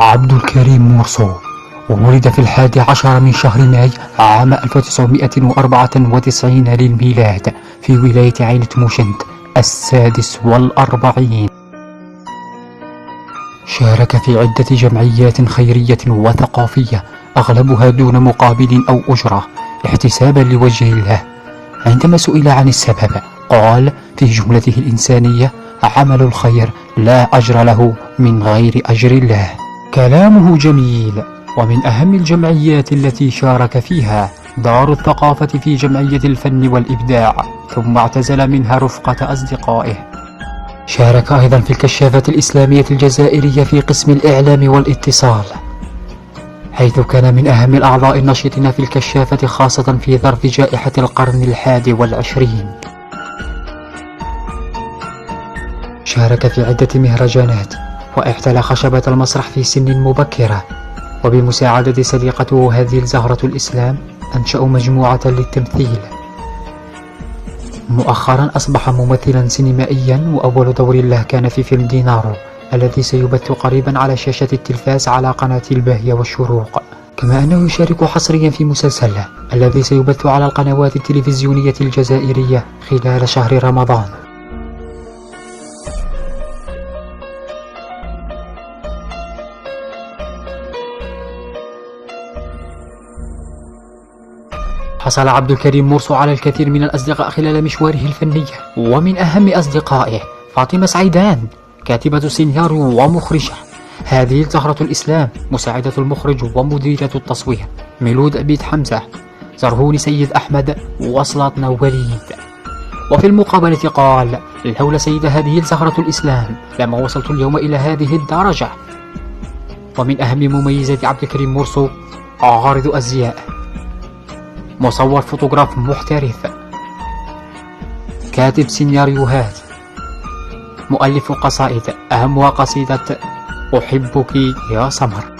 عبد الكريم مرسو ولد في 11 من شهر ماي عام 1994 للميلاد في ولاية عين تموشنت 46. شارك في عدة جمعيات خيرية وثقافية أغلبها دون مقابل أو أجرة احتسابا لوجه الله. عندما سئل عن السبب قال في جملته الإنسانية: عمل الخير لا أجر له من غير أجر الله. كلامه جميل. ومن أهم الجمعيات التي شارك فيها دار الثقافة في جمعية الفن والإبداع، ثم اعتزل منها رفقة أصدقائه. شارك أيضا في الكشافة الإسلامية الجزائرية في قسم الإعلام والاتصال، حيث كان من أهم الأعضاء النشطين في الكشافة خاصة في ظرف جائحة القرن 21. شارك في عدة مهرجانات واحتل خشبة المسرح في سن مبكرة، وبمساعدة صديقته هذه زهرة الإسلام أنشأوا مجموعة للتمثيل. مؤخرا أصبح ممثلا سينمائيا، وأول دور له كان في فيلم دينارو الذي سيبث قريبا على شاشة التلفاز على قناة الباهية والشروق، كما أنه يشارك حصريا في مسلسل الذي سيبث على القنوات التلفزيونية الجزائرية خلال شهر رمضان. حصل عبد الكريم مرسو على الكثير من الأصدقاء خلال مشواره الفني، ومن أهم أصدقائه فاطمة سعيدان كاتبة سيناريو ومخرجة، هذه زهرة الإسلام مساعدة المخرج ومديرة التصوير، ميلود أبيد حمزة، زرهوني سيد أحمد، وصلاتنا وليد. وفي المقابلة قال: لولا سيدة هذه زهرة الإسلام لما وصلت اليوم إلى هذه الدرجة. ومن أهم مميزات عبد الكريم مرسو عارض أزياء، مصور فوتوغراف محترف، كاتب سيناريوهات، مؤلف قصائد، أهمها قصيدة أحبك يا سمر.